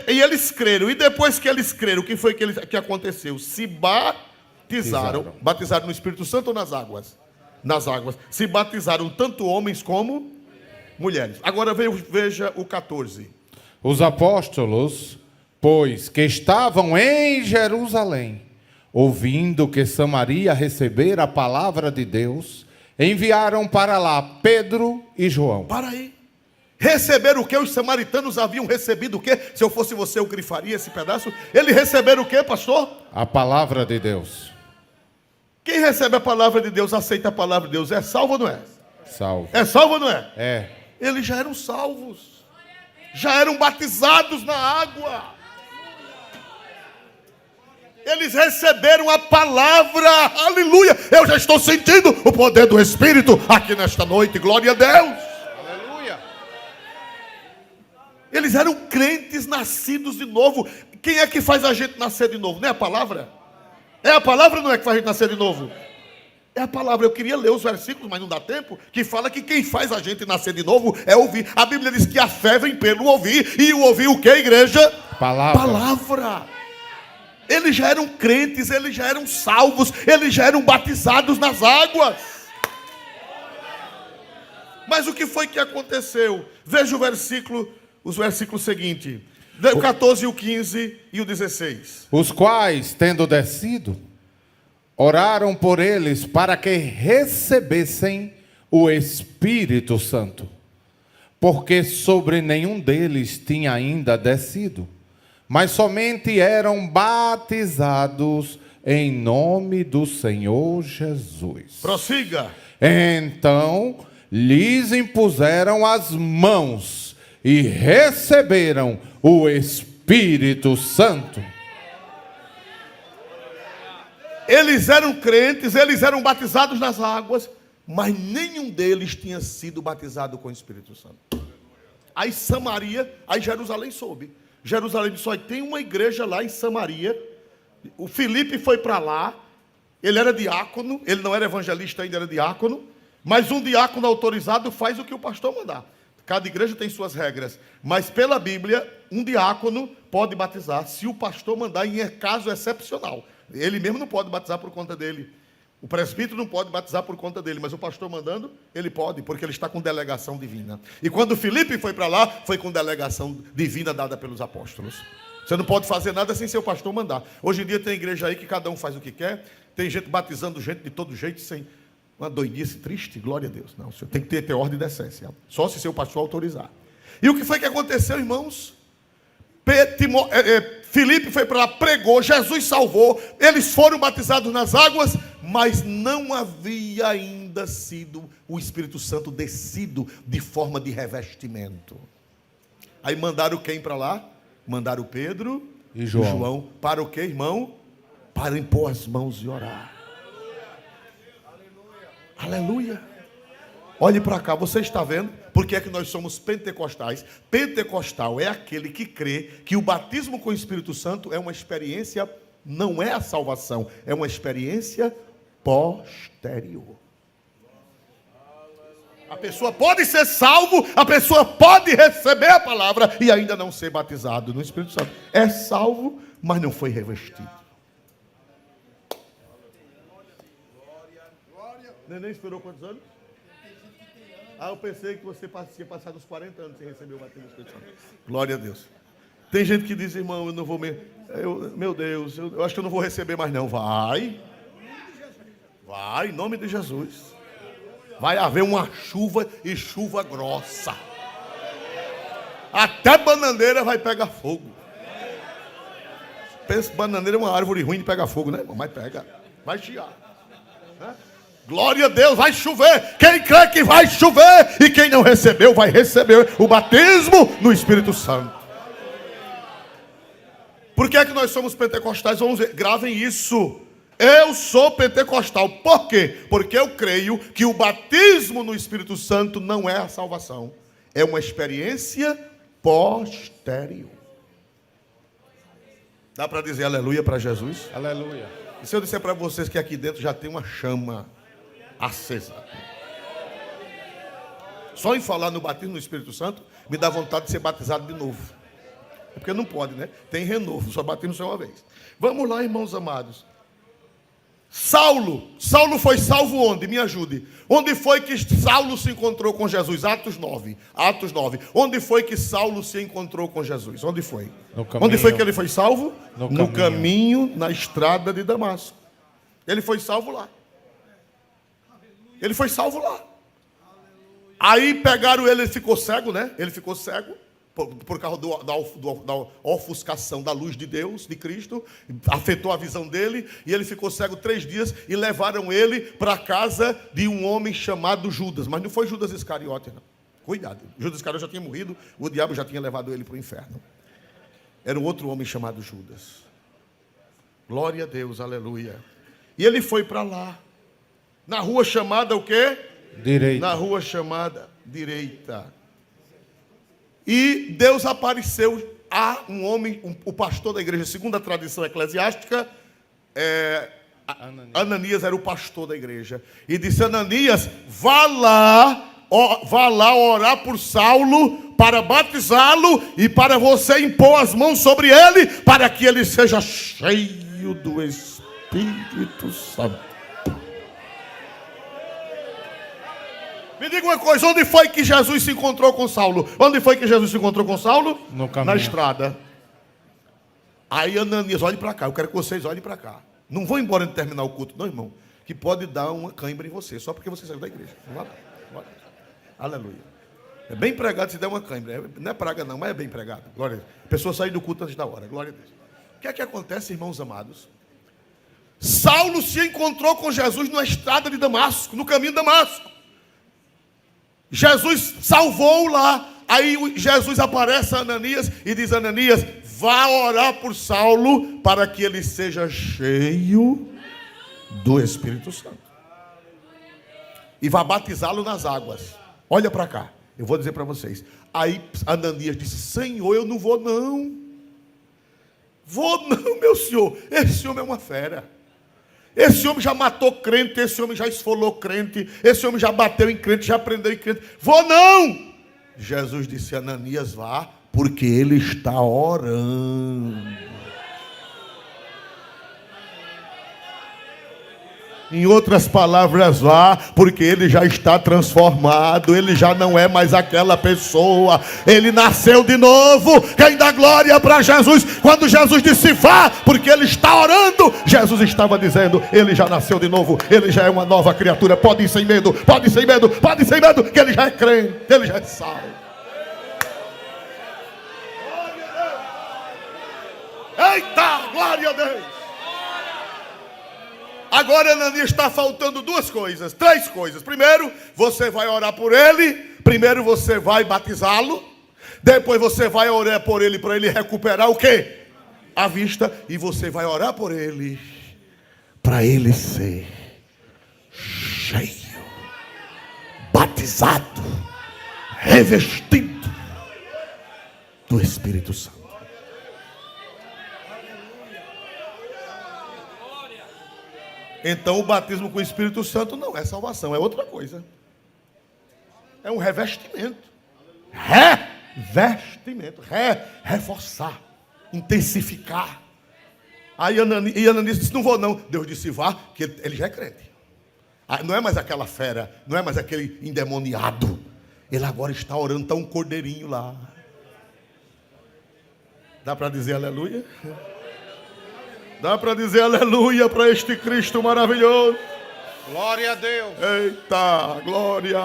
E eles creram. E depois que eles creram, o que foi que aconteceu? Se batizaram. Batizaram no Espírito Santo ou nas águas? Nas águas. Se batizaram tanto homens como mulheres. Agora veja o 14. Os apóstolos, pois, que estavam em Jerusalém, ouvindo que Samaria recebera a palavra de Deus, enviaram para lá Pedro e João. Para aí. Receberam o que? Os samaritanos haviam recebido o que? Se eu fosse você, eu grifaria esse pedaço. Eles receberam o que, pastor? A palavra de Deus. Quem recebe a palavra de Deus, aceita a palavra de Deus, é salvo ou não é? Salvo. É salvo ou não é? É. Eles já eram salvos. Já eram batizados na água. Eles receberam a palavra. Aleluia. Eu já estou sentindo o poder do Espírito aqui nesta noite. Glória a Deus. Aleluia. Eles eram crentes nascidos de novo. Quem é que faz a gente nascer de novo? Não é a palavra? É a palavra ou não é que faz a gente nascer de novo? É a palavra. Eu queria ler os versículos, mas não dá tempo. Que fala que quem faz a gente nascer de novo é ouvir. A Bíblia diz que a fé vem pelo ouvir. E o ouvir o que, igreja? Palavra. Palavra. Eles já eram crentes, eles já eram salvos, eles já eram batizados nas águas. Mas o que foi que aconteceu? Veja os versículos seguintes. O 14, o 15 e o 16. Os quais, tendo descido, oraram por eles para que recebessem o Espírito Santo, porque sobre nenhum deles tinha ainda descido, mas somente eram batizados em nome do Senhor Jesus. Prossiga. Então lhes impuseram as mãos e receberam o Espírito Santo. Eles eram crentes, eles eram batizados nas águas, mas nenhum deles tinha sido batizado com o Espírito Santo. Aí Jerusalém soube. Jerusalém só tem uma igreja lá em Samaria. O Filipe foi para lá. Ele era diácono, ele não era evangelista ainda, era diácono. Mas um diácono autorizado faz o que o pastor mandar. Cada igreja tem suas regras. Mas pela Bíblia, um diácono pode batizar se o pastor mandar em caso excepcional. Ele mesmo não pode batizar por conta dele. O presbítero não pode batizar por conta dele, mas o pastor mandando, ele pode, porque ele está com delegação divina. E quando Filipe foi para lá, foi com delegação divina dada pelos apóstolos. Você não pode fazer nada sem seu pastor mandar. Hoje em dia tem igreja aí que cada um faz o que quer. Tem gente batizando gente de todo jeito, sem uma doidice triste, glória a Deus. Não, o senhor tem que ter ordem e decência. Só se seu pastor autorizar. E o que foi que aconteceu, irmãos? Filipe foi para lá, pregou, Jesus salvou, eles foram batizados nas águas, mas não havia ainda sido o Espírito Santo descido de forma de revestimento. Aí mandaram quem para lá? Mandaram Pedro e João. Para o quê, irmão? Para impor as mãos e orar. Aleluia. Olhe para cá, você está vendo? Por que é que nós somos pentecostais? Pentecostal é aquele que crê que o batismo com o Espírito Santo é uma experiência, não é a salvação, é uma experiência posterior. A pessoa pode ser salvo, a pessoa pode receber a palavra e ainda não ser batizado no Espírito Santo. É salvo, mas não foi revestido. Neném esperou quantos anos? Eu pensei que você tinha passado os 40 anos sem receber o batismo do Espírito Santo. Glória a Deus. Tem gente que diz, irmão, eu não vou meu Deus, eu acho que eu não vou receber mais não. Vai, em nome de Jesus. Vai haver uma chuva e chuva grossa. Até bananeira vai pegar fogo. Pensa, bananeira é uma árvore ruim de pegar fogo, né, irmão? Mas pega, vai chiar. Né? Glória a Deus, vai chover. Quem crê que vai chover e quem não recebeu, vai receber o batismo no Espírito Santo. Por que é que nós somos pentecostais? Vamos ver, gravem isso. Eu sou pentecostal. Por quê? Porque eu creio que o batismo no Espírito Santo não é a salvação. É uma experiência posterior. Dá para dizer aleluia para Jesus? Aleluia. E se eu disser para vocês que aqui dentro já tem uma chama acesa? Só em falar no batismo no Espírito Santo, me dá vontade de ser batizado de novo. É porque não pode, né? Tem renovo, só batismo só uma vez. Vamos lá, irmãos amados. Saulo foi salvo onde? Me ajude. Onde foi que Saulo se encontrou com Jesus? Atos 9. Onde foi que Saulo se encontrou com Jesus? Onde foi? Onde foi que ele foi salvo? No caminho, na estrada de Damasco. Ele foi salvo lá. Ele foi salvo lá. Aí pegaram ele ficou cego, né? Ele ficou cego. Por causa da ofuscação da luz de Deus, de Cristo, afetou a visão dele, e ele ficou cego 3 dias, e levaram ele para a casa de um homem chamado Judas, mas não foi Judas Iscariote, não. Cuidado, Judas Iscariote já tinha morrido, o diabo já tinha levado ele para o inferno. Era um outro homem chamado Judas. Glória a Deus, aleluia. E ele foi para lá, na rua chamada o quê? Direita. Na rua chamada Direita. E Deus apareceu a um homem, o pastor da igreja, segundo a tradição eclesiástica, Ananias era o pastor da igreja. E disse: Ananias, vá lá orar por Saulo, para batizá-lo e para você impor as mãos sobre ele, para que ele seja cheio do Espírito Santo. Me diga uma coisa, onde foi que Jesus se encontrou com Saulo? Onde foi que Jesus se encontrou com Saulo? No caminho. Na estrada. Aí Ananias, olhe para cá, eu quero que vocês olhem para cá. Não vão embora antes de terminar o culto, não, irmão. Que pode dar uma cãibra em você, só porque você saiu da igreja. Não vai lá. Aleluia. É bem pregado se der uma cãibra. Não é praga não, mas é bem pregado. Glória a Deus. A pessoa sai do culto antes da hora. Glória a Deus. O que é que acontece, irmãos amados? Saulo se encontrou com Jesus na estrada de Damasco, no caminho de Damasco. Jesus salvou lá. Aí Jesus aparece a Ananias e diz: Ananias, vá orar por Saulo para que ele seja cheio do Espírito Santo. E vá batizá-lo nas águas. Olha para cá, eu vou dizer para vocês. Aí Ananias disse: Senhor, eu não vou não. Vou não, meu senhor. Esse homem é uma fera. Esse homem já matou crente, esse homem já esfolou crente, esse homem já bateu em crente, já prendeu em crente. Vou não! Jesus disse: Ananias, vá, porque ele está orando. Em outras palavras, vá, porque ele já está transformado, ele já não é mais aquela pessoa, ele nasceu de novo. Quem dá glória para Jesus? Quando Jesus disse vá, porque ele está orando, Jesus estava dizendo, ele já nasceu de novo, ele já é uma nova criatura. Pode ir sem medo, pode ir sem medo, pode ir sem medo, que ele já é crente, ele já é salvo. Eita, glória a Deus! Agora Ananias está faltando 2 coisas, 3 coisas. Primeiro, você vai orar por ele. Primeiro, você vai batizá-lo. Depois, você vai orar por ele para ele recuperar o quê? A vista. E você vai orar por ele para ele ser cheio, batizado, revestido do Espírito Santo. Então o batismo com o Espírito Santo não é salvação, é outra coisa. É um revestimento. Revestimento. Reforçar. Intensificar. Aí Ananias disse: não vou não. Deus disse: vá, que ele já é crente. Não é mais aquela fera, não é mais aquele endemoniado. Ele agora está orando, está um cordeirinho lá. Dá para dizer aleluia? Dá para dizer aleluia para este Cristo maravilhoso? Glória a Deus. Eita, glória.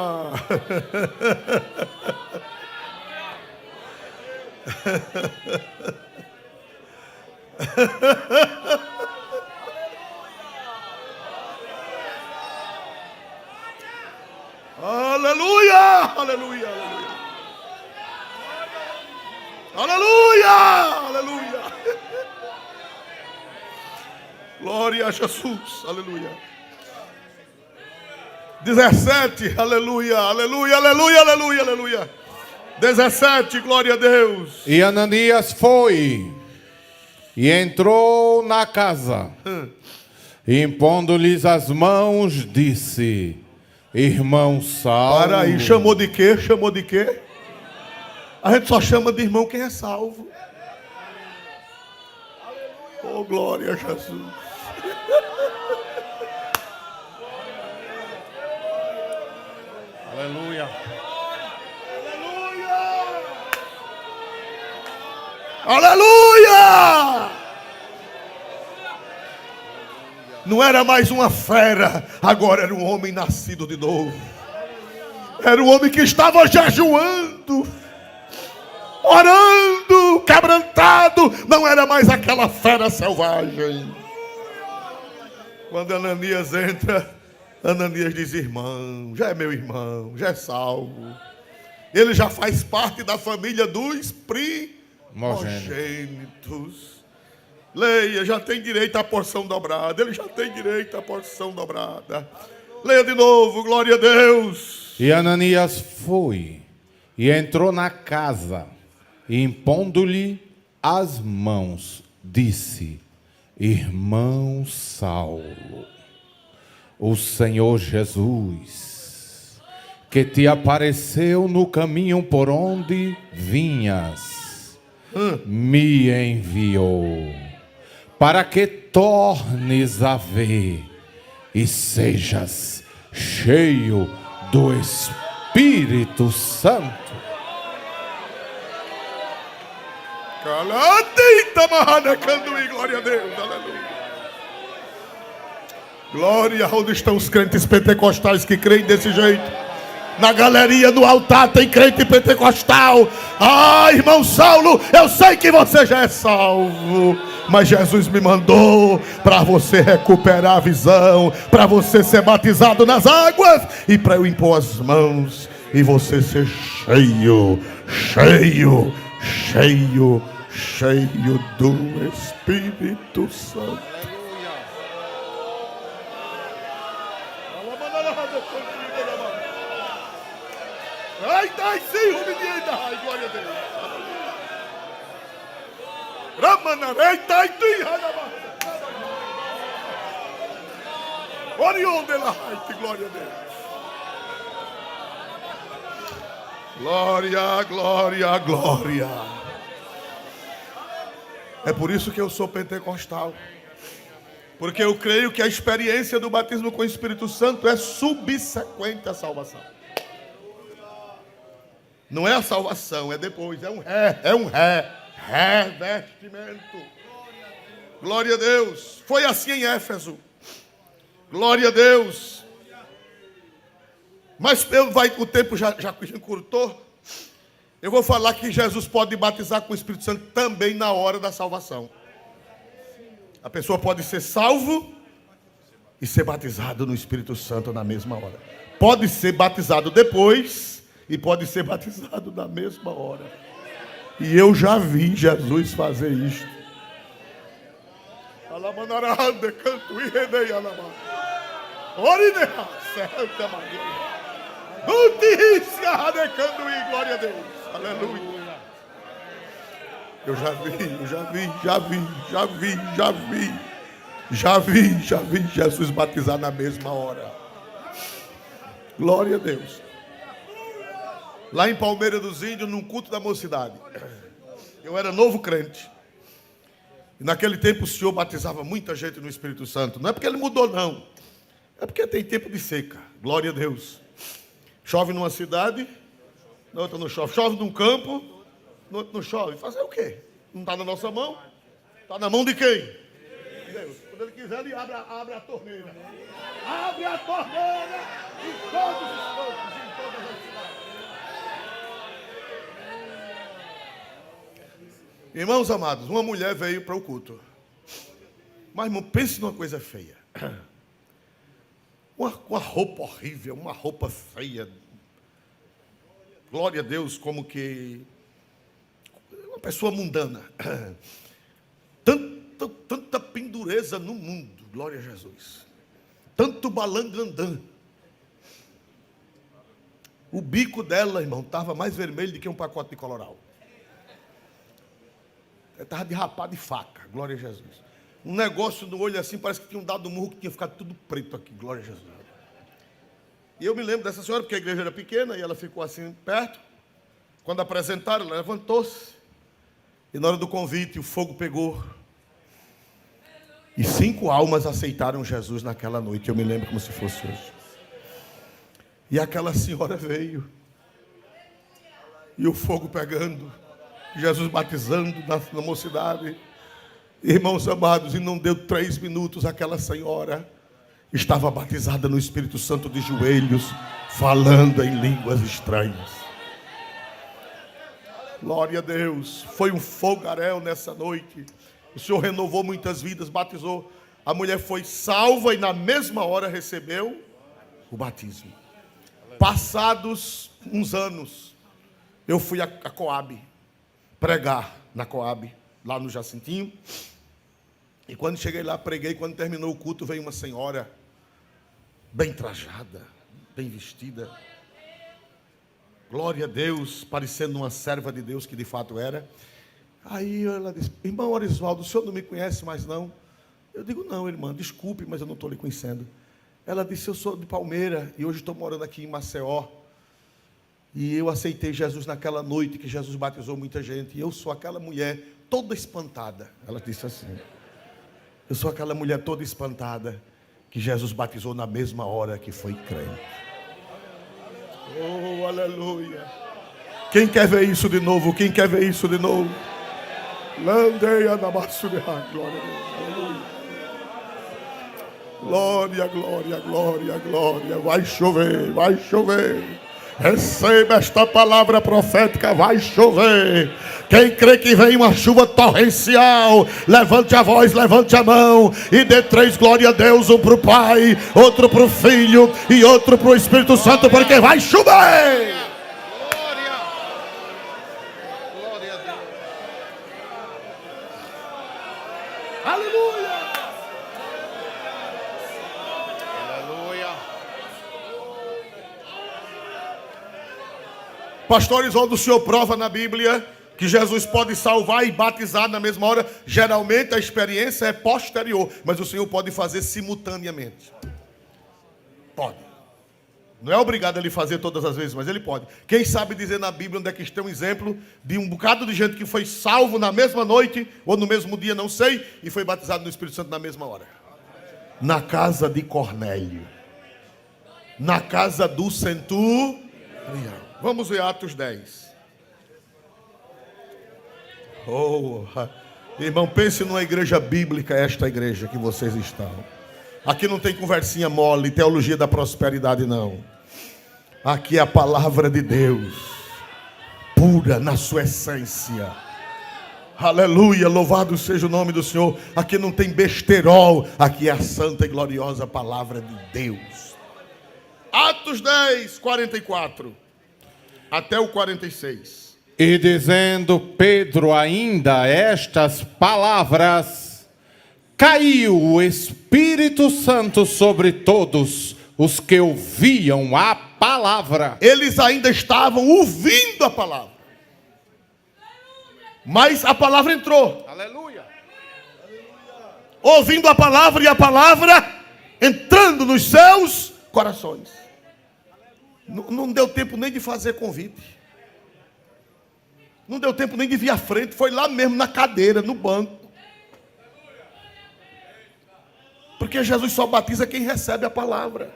Aleluia, aleluia, aleluia. Aleluia, aleluia. Glória a Jesus, aleluia. 17, aleluia, aleluia, aleluia, aleluia, aleluia. 17, glória a Deus. E Ananias foi e entrou na casa, e impondo-lhes as mãos, disse: irmão Saulo. Para aí, chamou de quê? Chamou de quê? A gente só chama de irmão quem é salvo. Oh, glória a Jesus. Aleluia. Aleluia! Não era mais uma fera, agora era um homem nascido de novo. Era um homem que estava jejuando, orando, quebrantado. Não era mais aquela fera selvagem. Quando Ananias entra, Ananias diz: irmão, já é meu irmão, já é salvo. Ele já faz parte da família dos primogênitos. Leia, já tem direito à porção dobrada. Ele já tem direito à porção dobrada. Leia de novo, glória a Deus. E Ananias foi e entrou na casa, e impondo-lhe as mãos, disse: irmão Saulo, o Senhor Jesus, que te apareceu no caminho por onde vinhas, me enviou, para que tornes a ver e sejas cheio do Espírito Santo. Glória a Deus, aleluia. Glória, onde estão os crentes pentecostais que creem desse jeito? Na galeria, no altar, tem crente pentecostal. Ah, irmão Saulo, eu sei que você já é salvo, mas Jesus me mandou para você recuperar a visão, para você ser batizado nas águas e para eu impor as mãos e você ser cheio, cheio, cheio, cheio do Espírito Santo. Ai, dai, sim, glória a Deus. Ramanarei, dai, Orion de la Haiti, glória a Deus. Glória, glória, glória. É por isso que eu sou pentecostal. Porque eu creio que a experiência do batismo com o Espírito Santo é subsequente à salvação. Não é a salvação, é depois, é um revestimento. Glória a Deus. Foi assim em Éfeso. Glória a Deus. Mas o tempo já encurtou. Eu vou falar que Jesus pode batizar com o Espírito Santo também na hora da salvação. A pessoa pode ser salvo e ser batizado no Espírito Santo na mesma hora. Pode ser batizado depois e pode ser batizado na mesma hora. E eu já vi Jesus fazer isto. Glória a Deus. Aleluia. Eu já vi Jesus batizar na mesma hora. Glória a Deus. Lá em Palmeira dos Índios, num culto da mocidade, eu era novo crente. E naquele tempo o Senhor batizava muita gente no Espírito Santo. Não é porque ele mudou, não. É porque tem tempo de seca. Glória a Deus. Chove numa cidade, na outra não chove. Chove num campo, no outro não chove. Fazer o quê? Não está na nossa mão? Está na mão de quem? Deus. Quando ele quiser, ele abre a torneira. Abre a torneira em todos os campos, em todas as cidades. Irmãos amados, uma mulher veio para o culto. Mas, irmão, pense numa coisa feia. Uma roupa horrível, uma roupa feia. Glória a Deus, como que uma pessoa mundana. Tanta pendureza no mundo, glória a Jesus. Tanto balangandã. O bico dela, irmão, estava mais vermelho do que um pacote de Coloral. Estava de rapado de faca, glória a Jesus. Um negócio no olho assim, parece que tinha dado um murro que tinha ficado tudo preto aqui, glória a Jesus. E eu me lembro dessa senhora, porque a igreja era pequena, e ela ficou assim perto. Quando apresentaram, ela levantou-se. E na hora do convite, o fogo pegou. E 5 almas aceitaram Jesus naquela noite. Eu me lembro como se fosse hoje. E aquela senhora veio. E o fogo pegando. Jesus batizando na mocidade. Irmãos amados, e não deu 3 minutos, aquela senhora estava batizada no Espírito Santo de joelhos, falando em línguas estranhas. Glória a Deus. Foi um fogaréu nessa noite. O Senhor renovou muitas vidas, batizou. A mulher foi salva e na mesma hora recebeu o batismo. Passados uns anos, eu fui a Coab, pregar na Coab, lá no Jacintinho. E quando cheguei lá, preguei. Quando terminou o culto, veio uma senhora bem trajada, bem vestida. Glória a Deus, parecendo uma serva de Deus que de fato era. Aí ela disse: irmão Orisvaldo, o senhor não me conhece mais não? Eu digo: não, irmã, desculpe, mas eu não estou lhe conhecendo. Ela disse: eu sou de Palmeira e hoje estou morando aqui em Maceió. E eu aceitei Jesus naquela noite que Jesus batizou muita gente. E eu sou aquela mulher toda espantada. Ela disse assim: eu sou aquela mulher toda espantada que Jesus batizou na mesma hora que foi crente. Oh, aleluia. Quem quer ver isso de novo? Quem quer ver isso de novo? Landeia na baixo de glória a Deus. Glória, glória, glória, glória. Vai chover, vai chover. Receba esta palavra profética, vai chover. Quem crê que vem uma chuva torrencial, levante a voz, levante a mão e dê 3 glória a Deus, um para o Pai, outro para o Filho e outro para o Espírito Santo, porque vai chover. Glória. Glória a Deus. Aleluia. Aleluia. Pastor Isoldo, o senhor prova na Bíblia que Jesus pode salvar e batizar na mesma hora. Geralmente a experiência é posterior, mas o Senhor pode fazer simultaneamente. Pode. Não é obrigado a ele fazer todas as vezes, mas ele pode. Quem sabe dizer na Bíblia onde é que está um exemplo de um bocado de gente que foi salvo na mesma noite, ou no mesmo dia, não sei, e foi batizado no Espírito Santo na mesma hora. Na casa de Cornélio. Na casa do centurião. Vamos ver Atos 10. Oh, irmão, pense numa igreja bíblica, esta igreja que vocês estão. Aqui não tem conversinha mole, teologia da prosperidade, não. Aqui é a palavra de Deus, pura na sua essência. Aleluia, louvado seja o nome do Senhor. Aqui não tem besterol, aqui é a santa e gloriosa palavra de Deus. Atos 10, 44 até o 46. E dizendo Pedro ainda estas palavras, caiu o Espírito Santo sobre todos os que ouviam a palavra. Eles ainda estavam ouvindo a palavra, mas a palavra entrou. Aleluia. Ouvindo a palavra e a palavra entrando nos seus corações. Não deu tempo nem de fazer convite. Não deu tempo nem de vir à frente. Foi lá mesmo na cadeira, no banco. Porque Jesus só batiza quem recebe a palavra.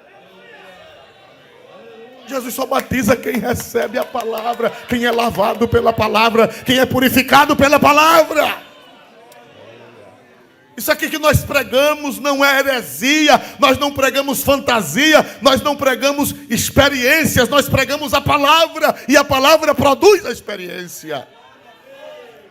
Jesus só batiza quem recebe a palavra. Quem é lavado pela palavra. Quem é purificado pela palavra. Isso aqui que nós pregamos não é heresia, nós não pregamos fantasia, nós não pregamos experiências, nós pregamos a palavra, e a palavra produz a experiência.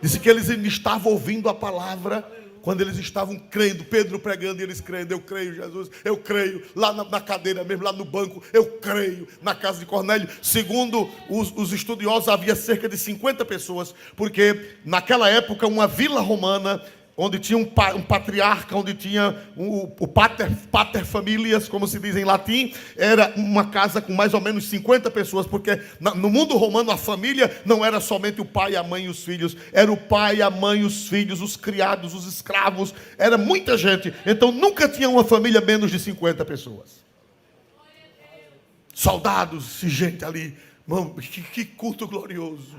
Disse que eles estavam ouvindo a palavra quando eles estavam crendo, Pedro pregando e eles crendo. Eu creio, Jesus, eu creio, lá na cadeira mesmo, lá no banco, eu creio, na casa de Cornélio. Segundo os estudiosos, havia cerca de 50 pessoas, porque naquela época uma vila romana, onde tinha um patriarca, onde tinha o pater familias, como se diz em latim, era uma casa com mais ou menos 50 pessoas, porque no mundo romano a família não era somente o pai, a mãe e os filhos, era o pai, a mãe, os filhos, os criados, os escravos, era muita gente, então nunca tinha uma família menos de 50 pessoas. Soldados e gente ali, mano, que culto glorioso.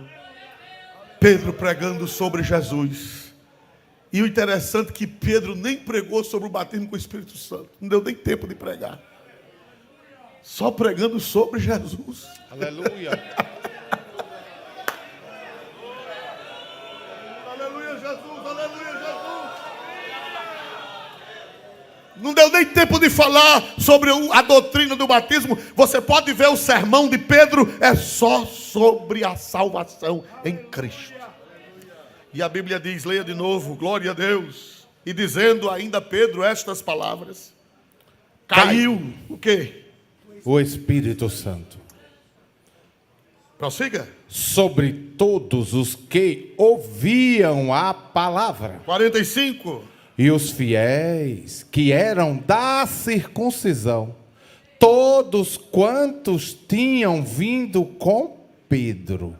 Pedro pregando sobre Jesus. E o interessante é que Pedro nem pregou sobre o batismo com o Espírito Santo. Não deu nem tempo de pregar. Só pregando sobre Jesus. Aleluia. Aleluia, Jesus. Aleluia, Jesus. Não deu nem tempo de falar sobre a doutrina do batismo. Você pode ver o sermão de Pedro. É só sobre a salvação em Cristo. E a Bíblia diz, leia de novo, glória a Deus. E dizendo ainda Pedro estas palavras, caiu o quê? O Espírito Santo Prossiga. sobre todos os que ouviam a palavra. 45. E os fiéis que eram da circuncisão, todos quantos tinham vindo com Pedro,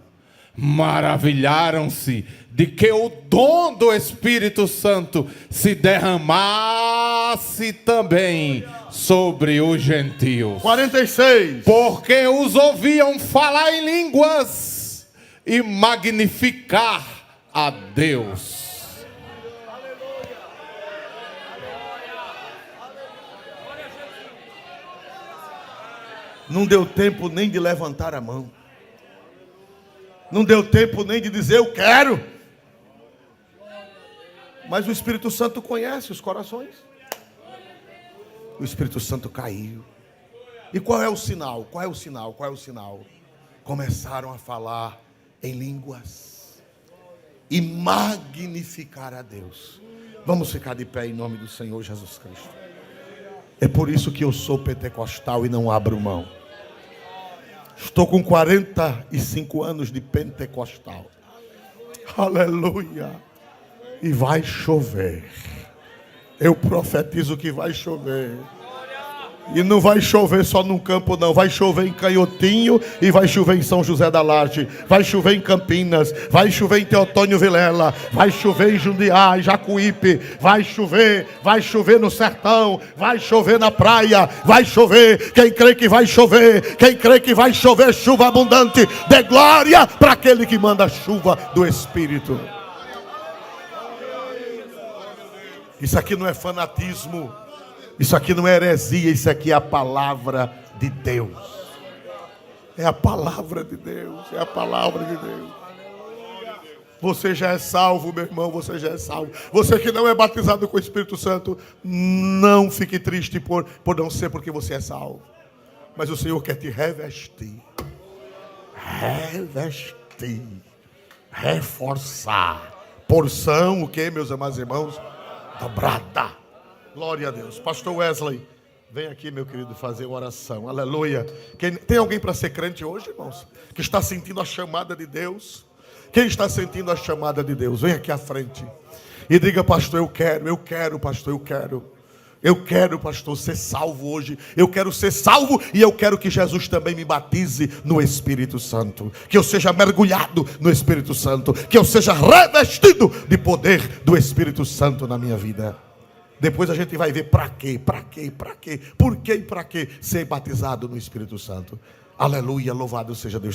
maravilharam-se de que o dom do Espírito Santo se derramasse também sobre os gentios. 46. Porque os ouviam falar em línguas e magnificar a Deus. Não deu tempo nem de levantar a mão. Não deu tempo nem de dizer eu quero. Mas o Espírito Santo conhece os corações. O Espírito Santo caiu. E qual é o sinal? Qual é o sinal? Qual é o sinal? Começaram a falar em línguas e magnificar a Deus. Vamos ficar de pé em nome do Senhor Jesus Cristo. É por isso que eu sou pentecostal e não abro mão. Estou com 45 anos de pentecostal. Aleluia. E vai chover. Eu profetizo que vai chover. E não vai chover só num campo não. Vai chover em Canhotinho e vai chover em São José da Laje. Vai chover em Campinas. Vai chover em Teotônio Vilela. Vai chover em Jundiá, em Jacuípe. Vai chover no sertão. Vai chover na praia. Vai chover. Quem crê que vai chover. Quem crê que vai chover chuva abundante. Dê glória para aquele que manda a chuva do Espírito. Isso aqui não é fanatismo. Isso aqui não é heresia, isso aqui é a palavra de Deus. É a palavra de Deus, é a palavra de Deus. Você já é salvo, meu irmão, você já é salvo. Você que não é batizado com o Espírito Santo, não fique triste por não ser porque você é salvo. Mas o Senhor quer te revestir. Revestir. Reforçar. Porção, o que, meus amados irmãos? Dobrada. Glória a Deus. Pastor Wesley, vem aqui, meu querido, fazer uma oração. Aleluia. Tem alguém para ser crente hoje, irmãos? Que está sentindo a chamada de Deus? Quem está sentindo a chamada de Deus? Vem aqui à frente. E diga, pastor, eu quero, pastor, eu quero. Eu quero, pastor, ser salvo hoje. Eu quero ser salvo e eu quero que Jesus também me batize no Espírito Santo. Que eu seja mergulhado no Espírito Santo. Que eu seja revestido de poder do Espírito Santo na minha vida. Depois a gente vai ver por que e para que ser batizado no Espírito Santo. Aleluia, louvado seja Deus.